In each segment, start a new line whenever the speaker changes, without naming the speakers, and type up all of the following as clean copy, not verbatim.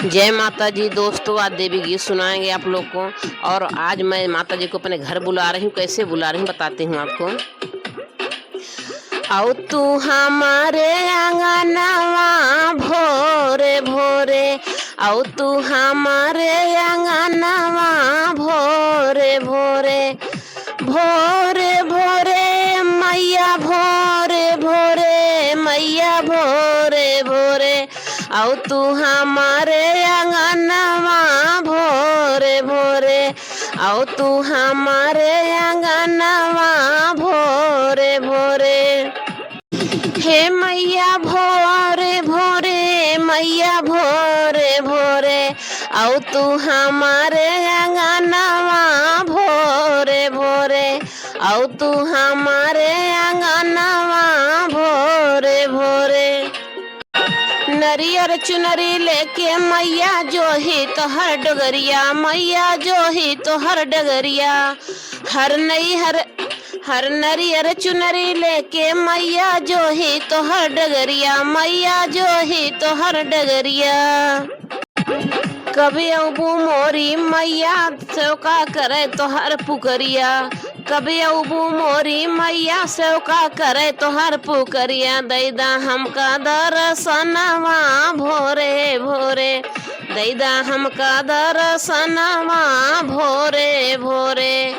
जय माता जी दोस्तों, आज देवी गीत सुनाएंगे आप लोग को। और आज मैं माता जी को अपने घर बुला रही हूँ। कैसे बुला रही हूँ बताती हूँ आपको। आओ तू हमारे आंगनवा भोरे भोरे, आओ तू हमारे आंगनवा भोरे भोरे, भोरे भोरे मैया भोरे भोरे, मैया भोरे भोरे, आओ तू हमारे आंगनवा भोरे भोरे, आओ तू हमारे आंगनवा भोरे भोरे। हे मैया भोरे भोरे, मैया भोरे भोरे, आओ तू हमारे आंगनवा भोरे भोरे, आओ तू हमारे आंगनवा भोरे भोरे। नरियर चुनरी लेके मैया जो ही तो हर डगरिया, मैया जो ही तो हर डगरिया, हर नरियर चुनरी लेके मैया जो ही तो हर डगरिया, मैया जो ही तो हर डगरिया। कभी अबू मोरी मैया सेवका करे तो हर पुकरिया, कभी अबू मोरी मैया सेवका करे तो हर पुकरिया। दैदा हमका दर्शनवा भोरे भोरे, दैदा हमका दर्शनवा भोरे भोरे।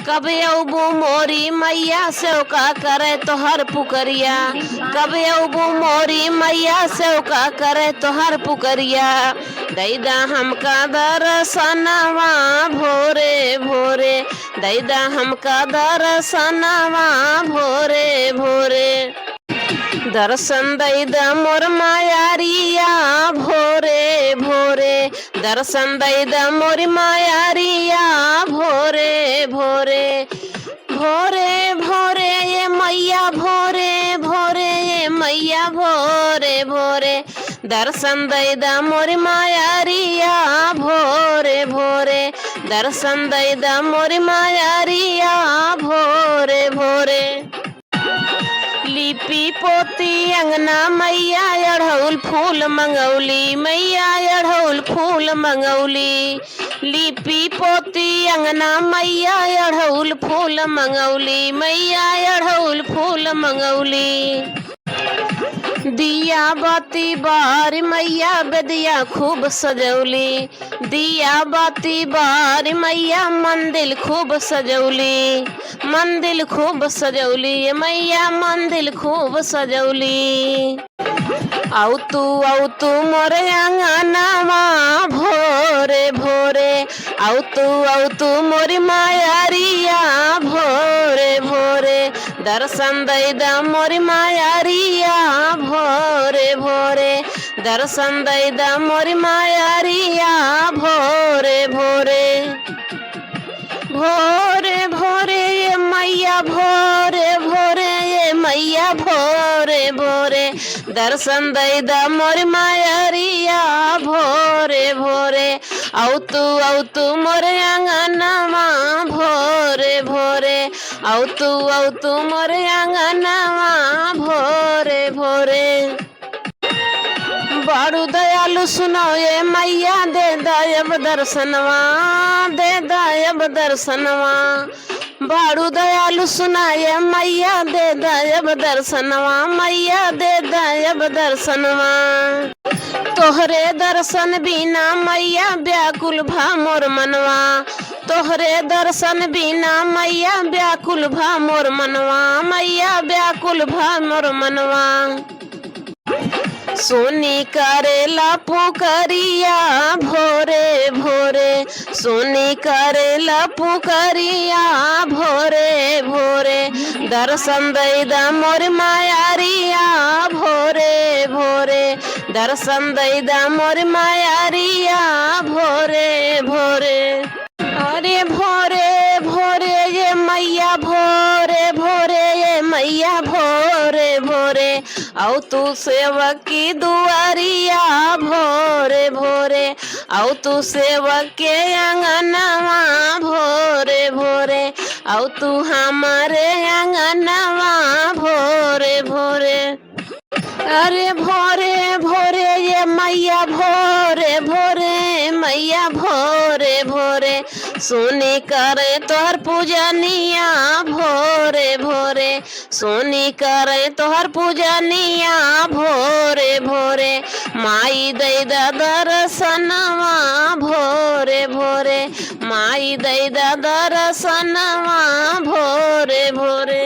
कभी अबू मोरी मैया सेवका करे तो हर पुकरिया, कभी अबू मोरी मैया सेवका करे तो हर पुकरिया। दैदा हमका दर्शनवा भोरे भोरे, दैदा हमका दर्शनवा भोरे भोरे। दर्शन दैदा मोर मायारिया भोरे भोरे, दर्शन दैदा मोर मायारिया भोरे भोरे, भोरे भोरे ये मैया भोरे भोरे, ये मैया भोरे भोरे। दर्शन दैदा मोर मायारिया भोरे भोरे, दर्शन दैदा मोर मायारिया भोरे भोरे। लिपि पोती अंगना मैया अढ़ौल फूल मंगौली, मैया अढ़ौल फूल मंगौली। लिपि पोती अंगना मैया अढ़ौल फूल मंगौली, मैया अढ़ौल फूल मंगौली। दिया बाती बार मैया बेदिया खूब सजौली, दिया बाती बार मैया मंदिर खूब सजौली, मंदिर खूब सजौली, मैया मंदिर खूब सजौली। आओ तू मोरे आंगनवा भोरे भोरे, आओ तू मोरी मायारिया भोरे भोरे। दर्शन दैदा मोरी मायारिया भोरे भोरे, दर्शन दैदा मोरी मायारिया भोरे भोरे। भोरे भोरे ये मैया भोरे भोरे, ये मैया भोरे भोरे। दर्शन दैदा मोर मायारिया भोरे भोरे, आओ तू मोर आंगनवा भोरे भोरे, आओ तू मोर आंगनवा भोरे भोरे। बड़ू दयालु सुनो ये मैया दे दायब दर्शनवा, दे दायब दर्शनवा। बड़ू दयालु सुनाए मैया दे दायब दर्शनवा, मैया दे दायब दर्शनवा। तोहरे दर्शन बिना मैया व्याकुल भा मोर मनवा, तोहरे दर्शन बिना मैया व्याकुल भा मोर मनवा, मैया व्याकुल भा मोर मनवा। सोनी करेला पुकरिया भोरे भोरे, सोनी करेला पुकरिया भोरे भोरे। दर्शन दैदा मोर मायारिया भोरे भोरे, दर्शन दैदा मोर मायारिया भोरे भोरे। अरे भोरे भोरे ये मैया भोरे भोरे, ये मैया भोरे भोरे। आओ तू सेवक की दुआरिया भोरे भोरे, आओ तू सेवक के आंगनवा भोरे भोरे, आओ तू हमारे आंगनवा भोरे भोरे। अरे भोरे भोरे ये मैया भोरे भोरे, मैया भोरे भोरे सोनी करे तोहर पूजनिया भोरे भोरे सोनी करे तोहर पूजनिया भोरे भोरे माई दे दर्शनवा भोरे भोरे माई दे दर्शनवा भोरे भोरे।